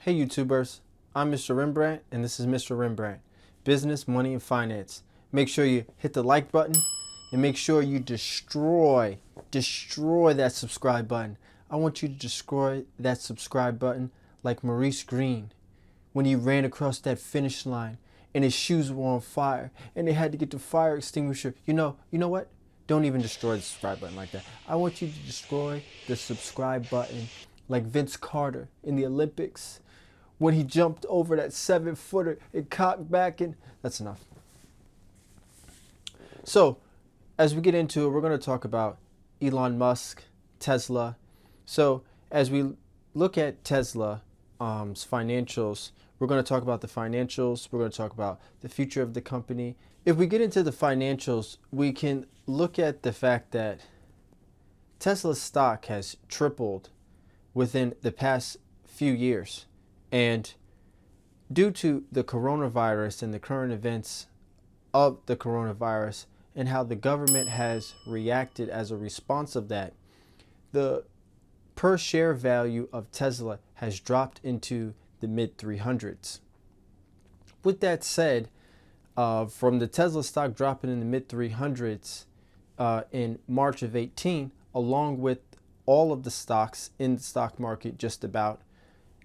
Hey YouTubers, I'm Mr. Rembrandt and this is Mr. Rembrandt, Business, Money, and Finance. Make sure you hit the like button and make sure you destroy that subscribe button. I want you to destroy that subscribe button like Maurice Green when he ran across that finish line and his shoes were on fire and they had to get the fire extinguisher. You know what? Don't even destroy the subscribe button like that. I want you to destroy the subscribe button like Vince Carter in the Olympics when he jumped over that 7-footer and cocked back and that's enough. So as we get into it, we're going to talk about Elon Musk, Tesla. So as we look at Tesla's financials, we're going to talk about the financials. We're going to talk about the future of the company. If we get into the financials, we can look at the fact that Tesla's stock has tripled within the past few years. And due to the coronavirus and the current events of the coronavirus and how the government has reacted as a response of that, the per share value of Tesla has dropped into the mid 300s. With that said, from the Tesla stock dropping in the mid 300s in March of 18, along with all of the stocks in the stock market just about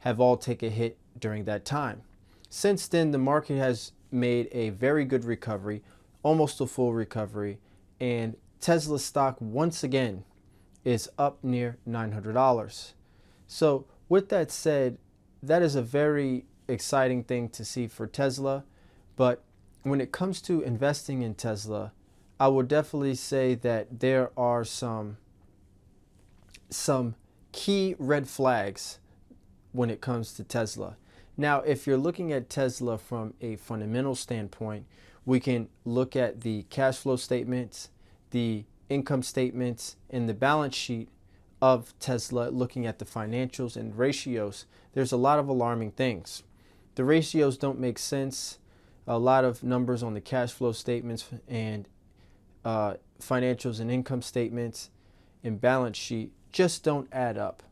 have all taken a hit during that time. Since then, the market has made a very good recovery, almost a full recovery, and Tesla stock once again is up near $900. So with that said, that is a very exciting thing to see for Tesla. But when it comes to investing in Tesla, I would definitely say that there are some key red flags when it comes to Tesla. Now, if you're looking at Tesla from a fundamental standpoint, we can look at the cash flow statements, the income statements, and the balance sheet of Tesla, looking at the financials and ratios. There's a lot of alarming things. The ratios don't make sense. A lot of numbers on the cash flow statements and financials and income statements and balance sheet just don't add up.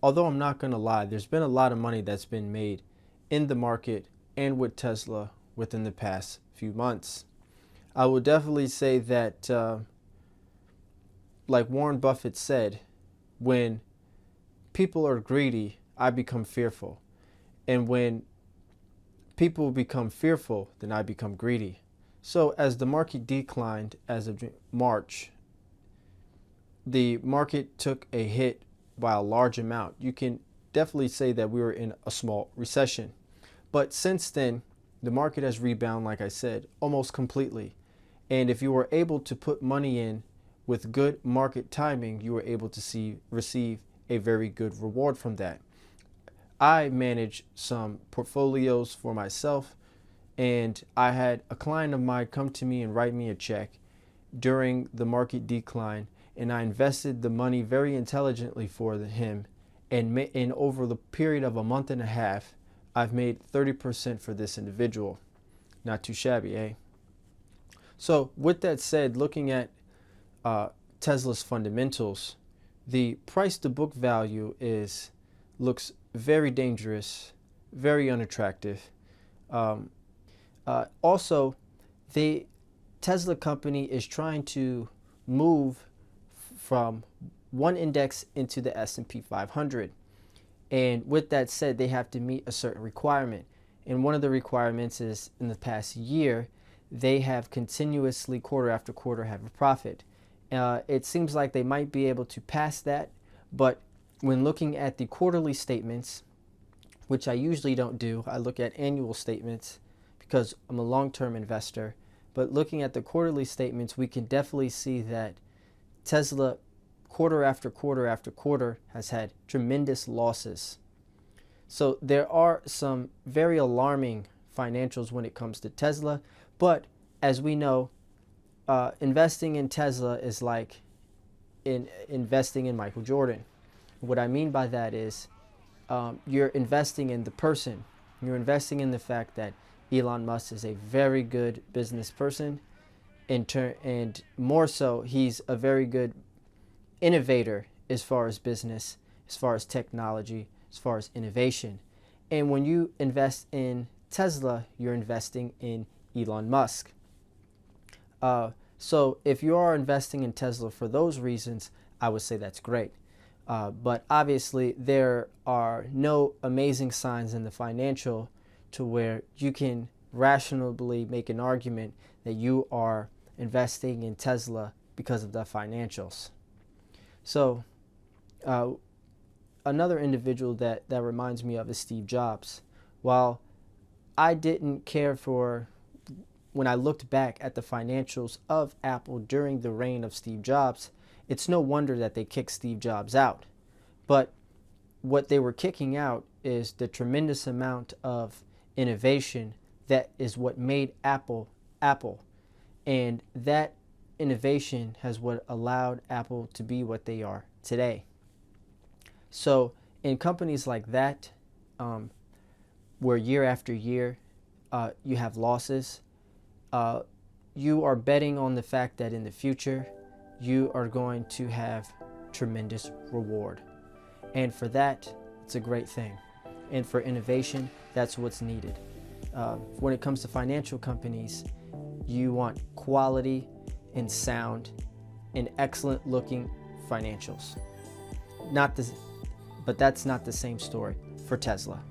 Although I'm not going to lie, there's been a lot of money that's been made in the market and with Tesla within the past few months. I would definitely say that, like Warren Buffett said, when people are greedy, I become fearful. And when people become fearful, then I become greedy. So as the market declined as of March, the market took a hit by a large amount. You can definitely say that we were in a small recession. But since then, the market has rebounded, like I said, almost completely. And if you were able to put money in with good market timing, you were able to receive a very good reward from that. I manage some portfolios for myself, and I had a client of mine come to me and write me a check during the market decline, and I invested the money very intelligently for him, and over the period of a month and a half, I've made 30% for this individual. Not too shabby, eh? So with that said, looking at Tesla's fundamentals, the price to book value looks very dangerous, very unattractive. Also, the Tesla company is trying to move from one index into the S&P 500. And with that said, they have to meet a certain requirement. And one of the requirements is in the past year, they have continuously, quarter after quarter, have a profit. It seems like they might be able to pass that, but when looking at the quarterly statements, which I usually don't do, I look at annual statements because I'm a long-term investor, but looking at the quarterly statements, we can definitely see that Tesla, quarter after quarter after quarter, has had tremendous losses. So there are some very alarming financials when it comes to Tesla, but as we know, investing in Tesla is like investing in Michael Jordan. What I mean by that is you're investing in the person. You're investing in the fact that Elon Musk is a very good business person, and more so, he's a very good innovator as far as business, as far as technology, as far as innovation. And when you invest in Tesla, you're investing in Elon Musk. So if you are investing in Tesla for those reasons, I would say that's great. But obviously, there are no amazing signs in the financial to where you can rationally make an argument that you are investing in Tesla because of the financials. So another individual that reminds me of is Steve Jobs. While I didn't care for, when I looked back at the financials of Apple during the reign of Steve Jobs, it's no wonder that they kicked Steve Jobs out. But what they were kicking out is the tremendous amount of innovation that is what made Apple Apple. And that innovation has what allowed Apple to be what they are today. So in companies like that, where year after year you have losses, you are betting on the fact that in the future you are going to have tremendous reward. And for that, it's a great thing. And for innovation, that's what's needed. When it comes to financial companies, you want quality and sound and excellent looking financials. But that's not the same story for Tesla.